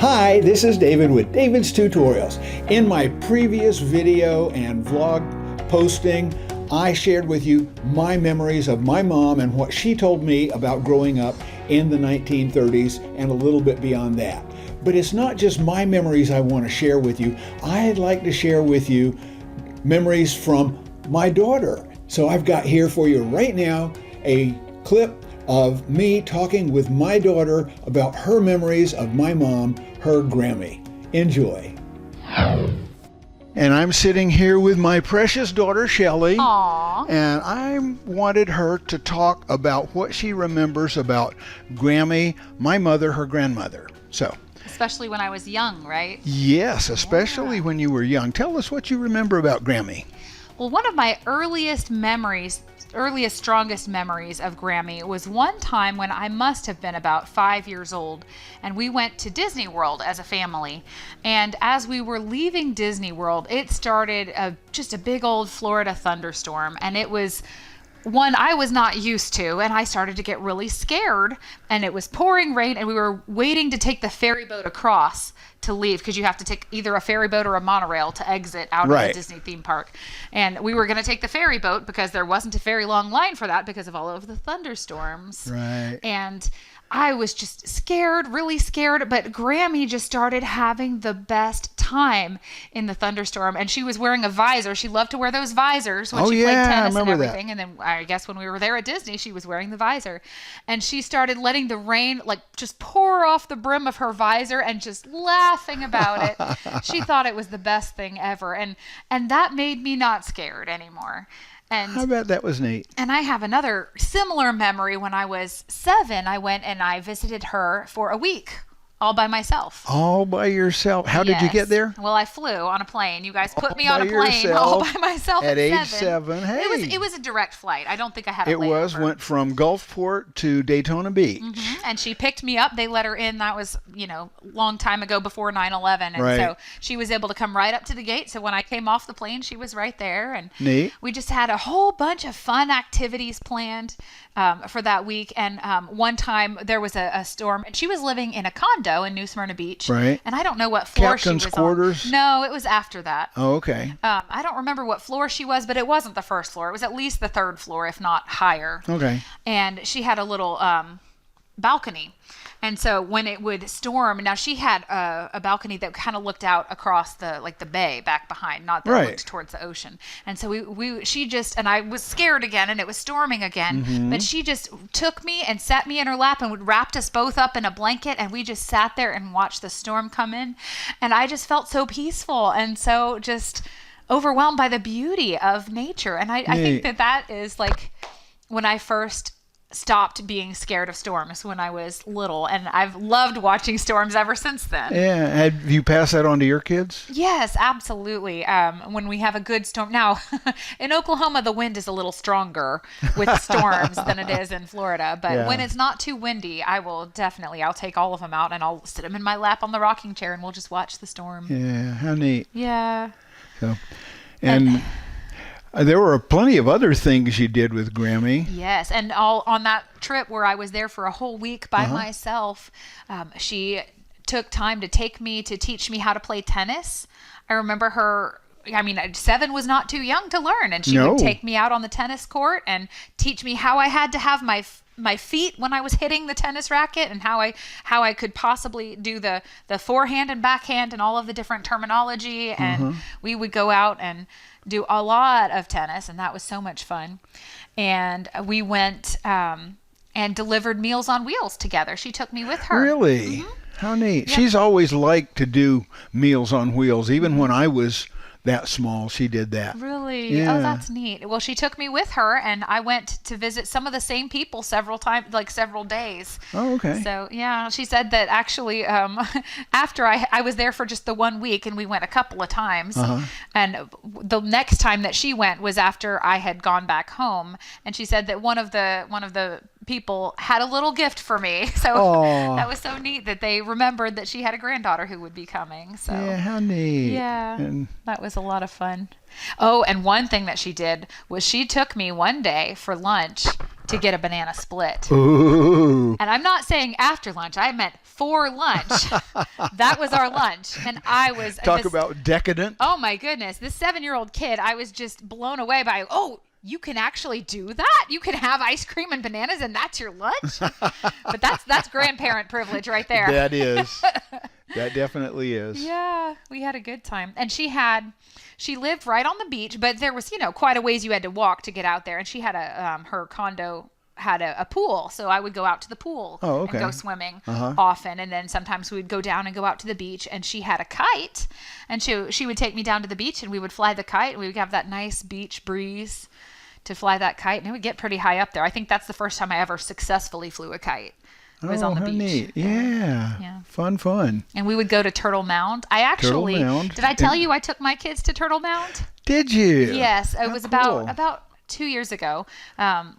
Hi, this is David with David's Tutorials. In my previous video and vlog posting, I shared with you my memories of my mom and what she told me about growing up in the 1930s and a little bit beyond that. But it's not just my memories I want to share with you. I'd like to share with you memories from my daughter. So I've got here for you right now a clip of me talking with my daughter about her memories of my mom, her Grammy. Enjoy. And I'm sitting here with my precious daughter, Shelley. Aww. And I wanted her to talk about what she remembers about Grammy, my mother, her grandmother. So. Especially when I was young, right? Yes, especially when you were young. Tell us what you remember about Grammy. Well, one of my earliest, strongest memories of Grammy was one time when I must have been about 5 years old, and we went to Disney World as a family. And as we were leaving Disney World, it started just a big old Florida thunderstorm, and it was one I was not used to, and I started to get really scared, and it was pouring rain, and we were waiting to take the ferry boat across to leave, because you have to take either a ferry boat or a monorail to exit out of the Disney theme park. And we were going to take the ferry boat because there wasn't a very long line for that because of all of the thunderstorms. Right. And I was just scared, really scared, but Grammy just started having the best time in the thunderstorm, and she was wearing a visor. She loved to wear those visors when she played tennis and everything. And then I guess when we were there at Disney, she was wearing the visor, and she started letting the rain just pour off the brim of her visor and just laughing about it. She thought it was the best thing ever, and that made me not scared anymore. And I bet that was neat. And I have another similar memory. When I was 7, I went and I visited her for a week, all by myself. All by yourself? How did you get there? Well, I flew on a plane. You guys put me on a plane all by myself at age 7. Hey. It was a direct flight. I don't think I had a layover. Went from Gulfport to Daytona Beach. Mm-hmm. And she picked me up. They let her in. That was, long time ago before 9/11. And so she was able to come right up to the gate. So when I came off the plane, she was right there. And neat. We just had a whole bunch of fun activities planned for that week. And one time there was a storm, and she was living in a condo in New Smyrna Beach. Right. And I don't know what floor she was Captain's quarters? on. No, it was after that. Oh, okay. I don't remember what floor she was, but it wasn't the first floor. It was at least the 3rd floor, if not higher. Okay. And she had a little balcony. And so when it would storm, now she had a balcony that kind of looked out across the bay back behind, not that looked towards the ocean. And so and I was scared again, and it was storming again, but she just took me and sat me in her lap and would wrapped us both up in a blanket, and we just sat there and watched the storm come in. And I just felt so peaceful and so just overwhelmed by the beauty of nature. And I think that is when I first stopped being scared of storms when I was little, and I've loved watching storms ever since then. Yeah. Have you passed that on to your kids? Yes, absolutely. When we have a good storm. Now, in Oklahoma, the wind is a little stronger with storms than it is in Florida, but when it's not too windy, I'll take all of them out, and I'll sit them in my lap on the rocking chair, and we'll just watch the storm. Yeah, how neat. Yeah. So, and there were plenty of other things you did with Grammy. Yes, and all on that trip where I was there for a whole week by myself, she took time to take me to teach me how to play tennis. I remember her. 7 was not too young to learn, and she would take me out on the tennis court and teach me how I had to have my feet when I was hitting the tennis racket, and how I could possibly do the forehand and backhand and all of the different terminology. And we would go out and do a lot of tennis, and that was so much fun. And we went and delivered Meals on Wheels together. She took me with her. Really? Mm-hmm. How neat. Yep. She's always liked to do Meals on Wheels. Even when I was that small, she did that. Really? Yeah. Oh, that's neat. Well, she took me with her, and I went to visit some of the same people several times, several days. Oh, okay. So, yeah, she said that actually after I was there for just the 1 week, and we went a couple of times, and the next time that she went was after I had gone back home, and she said that one of the people had a little gift for me. So that was so neat that they remembered that she had a granddaughter who would be coming. So yeah, how neat. Yeah, and that was a lot of fun. Oh, and one thing that she did was she took me one day for lunch to get a banana split. Ooh. And I'm not saying after lunch. I meant for lunch. That was our lunch. And I was... Talk about decadent. Oh, my goodness. This 7-year-old kid, I was just blown away by, oh, you can actually do that? You can have ice cream and bananas and that's your lunch? But that's grandparent privilege right there. That is. That definitely is. Yeah, we had a good time. And she lived right on the beach, but there was, quite a ways you had to walk to get out there. And she had her condo had a pool, so I would go out to the pool and go swimming often. And then sometimes we would go down and go out to the beach. And she had a kite, and she would take me down to the beach, and we would fly the kite, and we would have that nice beach breeze to fly that kite, and it would get pretty high up there. I think that's the first time I ever successfully flew a kite. It was on the beach. Neat. Yeah. Fun. And we would go to Turtle Mound. Did I tell you I took my kids to Turtle Mound? Did you? Yes. It was about 2 years ago.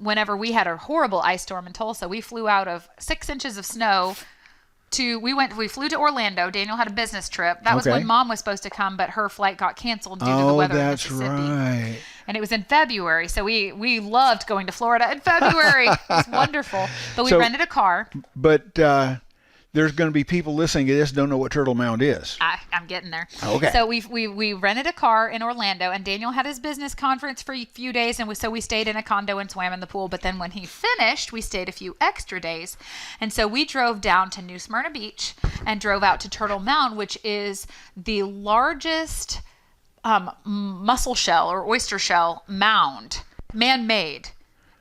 Whenever we had a horrible ice storm in Tulsa, we flew out of 6 inches of snow we flew to Orlando. Daniel had a business trip. That was when Mom was supposed to come, but her flight got canceled due to the weather in Mississippi. Right. And it was in February, so we loved going to Florida in February. It was wonderful. But we rented a car. But there's going to be people listening to this don't know what Turtle Mound is. I'm getting there. Okay. So we rented a car in Orlando, and Daniel had his business conference for a few days, and so we stayed in a condo and swam in the pool. But then when he finished, we stayed a few extra days, and so we drove down to New Smyrna Beach and drove out to Turtle Mound, which is the largest mussel shell or oyster shell mound, man-made,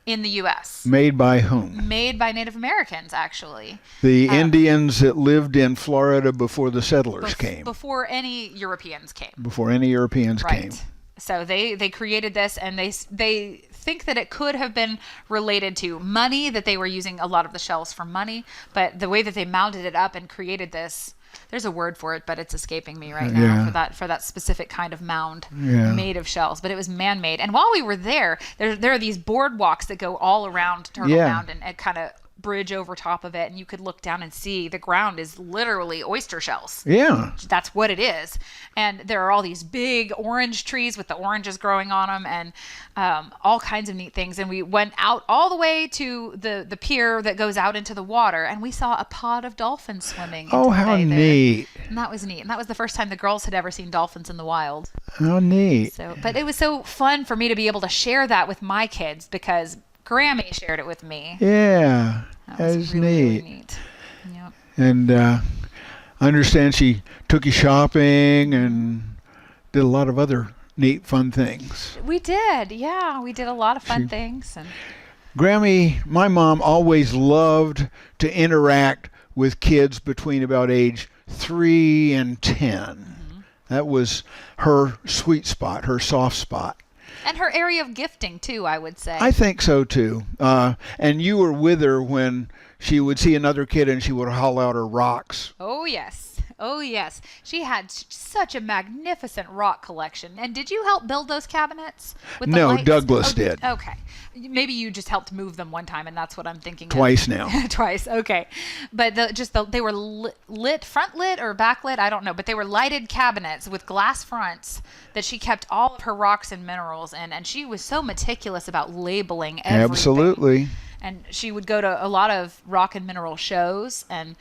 in the U.S. Made by whom? Made by Native Americans, actually. The Indians that lived in Florida before the settlers came. Before any Europeans came. Before any Europeans came. So they created this, and they think that it could have been related to money, that they were using a lot of the shells for money, but the way that they mounted it up and created this, there's a word for it, but it's escaping me right now for that specific kind of mound made of shells. But it was man-made. And while we were there are these boardwalks that go all around Turtle Mound and kind of bridge over top of it, and you could look down and see the ground is literally oyster shells. Yeah. That's what it is. And there are all these big orange trees with the oranges growing on them, and all kinds of neat things. And we went out all the way to the pier that goes out into the water, and we saw a pod of dolphins swimming. Oh, how neat. And that was neat. And that was the first time the girls had ever seen dolphins in the wild. How neat. But it was so fun for me to be able to share that with my kids, because Grammy shared it with me. Yeah, that was really neat. Yep. And I understand she took you shopping and did a lot of other neat, fun things. We did, yeah. We did a lot of fun things. And Grammy, my mom always loved to interact with kids between about age 3 and 10. Mm-hmm. That was her sweet spot, her soft spot. And her area of gifting, too, I would say. I think so, too. And you were with her when she would see another kid and she would haul out her rocks. Oh, yes. Oh, yes. She had such a magnificent rock collection. And did you help build those cabinets? With the lights? Douglas did. Okay. Maybe you just helped move them one time, and that's what I'm thinking Twice now. Twice, okay. But they were lit, front lit or back lit, I don't know. But they were lighted cabinets with glass fronts that she kept all of her rocks and minerals in. And she was so meticulous about labeling everything. Absolutely. And she would go to a lot of rock and mineral shows, and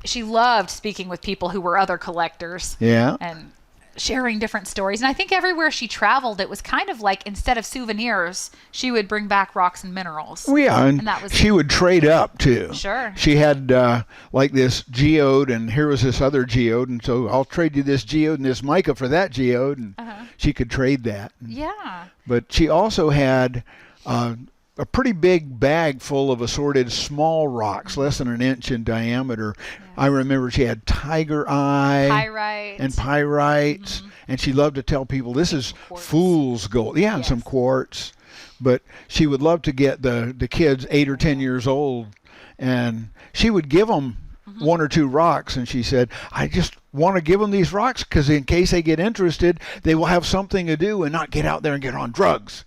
she loved speaking with people who were other collectors. Yeah. And sharing different stories. And I think everywhere she traveled, it was kind of like, instead of souvenirs, she would bring back rocks and minerals. Well, yeah, and that was she would trade up too. Sure. She had like this geode, and here was this other geode, and so I'll trade you this geode and this mica for that geode, and she could trade that. Yeah. But she also had a pretty big bag full of assorted small rocks, less than an inch in diameter. Yeah. I remember she had tiger eye and pyrites, and she loved to tell people this is fool's gold. Yeah, and some quartz. But she would love to get the kids 8 or 10 years old, and she would give them 1 or 2 rocks, and she said, I just want to give them these rocks because in case they get interested, they will have something to do and not get out there and get on drugs.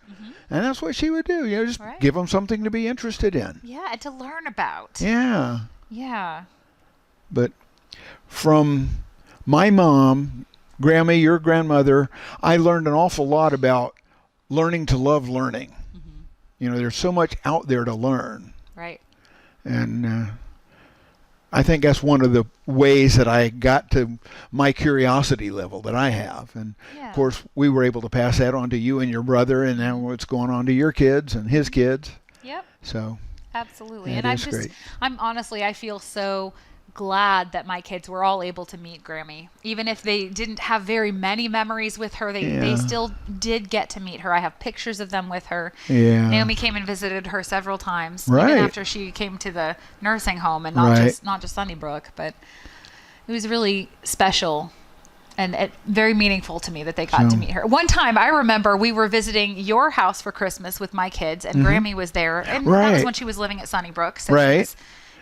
And that's what she would do, just give them something to be interested in. Yeah, and to learn about. Yeah. Yeah. But from my mom, Grammy, your grandmother, I learned an awful lot about learning to love learning. You know, there's so much out there to learn. Right. And I think that's one of the ways that I got to my curiosity level that I have. And of course, we were able to pass that on to you and your brother, and now it's going on to your kids and his kids. Yep. So absolutely. And I'm honestly, I feel so glad that my kids were all able to meet Grammy. Even if they didn't have very many memories with her, they still did get to meet her. I have pictures of them with her. Yeah. Naomi came and visited her several times, right. even after she came to the nursing home, and not just Sunnybrook, but it was really special and very meaningful to me that they got to meet her. One time, I remember we were visiting your house for Christmas with my kids, and Grammy was there, and that was when she was living at Sunnybrook. So she was,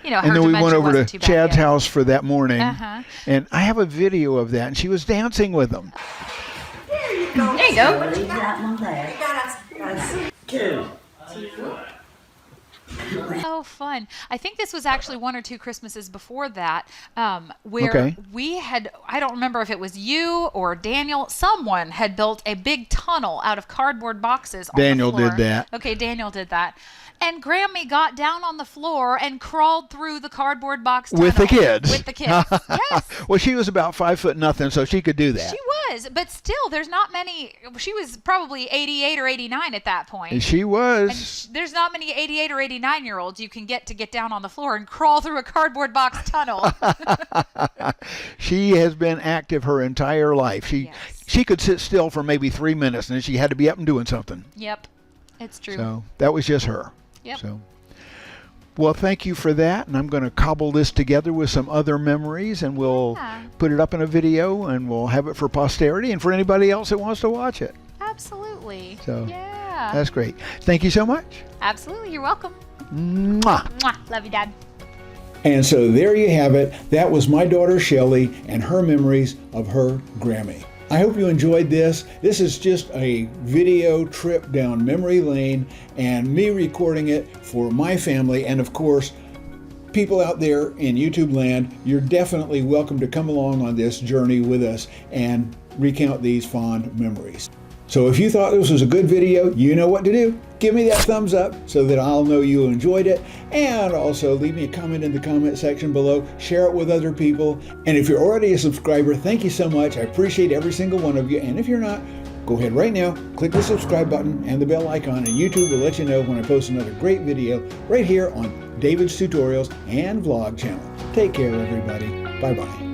you know, and then we went over to Chad's house for that morning, and I have a video of that, and she was dancing with them. There you go. There you go. Leave that one there. That's two. Oh, fun. I think this was actually 1 or 2 Christmases before that, where we had, I don't remember if it was you or Daniel, someone had built a big tunnel out of cardboard boxes on the floor. Daniel did that. Okay, Daniel did that. And Grammy got down on the floor and crawled through the cardboard box tunnel. With the kids. With the kids, yes. Well, she was about 5 foot nothing, so she could do that. She was, but still, there's not many. She was probably 88 or 89 at that point. And she was. And there's not many 88 or 89-year-olds you can get to get down on the floor and crawl through a cardboard box tunnel. She has been active her entire life. She could sit still for maybe 3 minutes, and then she had to be up and doing something. Yep, it's true. So that was just her. Yep. So, well, thank you for that, and I'm going to cobble this together with some other memories, and we'll put it up in a video, and we'll have it for posterity and for anybody else that wants to watch it. Absolutely. So, that's great. Thank you so much. Absolutely. You're welcome. Mwah. Mwah. Love you, Dad. And so there you have it. That was my daughter Shelly and her memories of her Grammy. I hope you enjoyed this. This is just a video trip down memory lane and me recording it for my family. And of course, people out there in YouTube land, you're definitely welcome to come along on this journey with us and recount these fond memories. So if you thought this was a good video, you know what to do. Give me that thumbs up so that I'll know you enjoyed it. And also leave me a comment in the comment section below. Share it with other people. And if you're already a subscriber, thank you so much. I appreciate every single one of you. And if you're not, go ahead right now, click the subscribe button and the bell icon, and YouTube will let you know when I post another great video right here on David's Tutorials and Vlog channel. Take care, everybody. Bye-bye.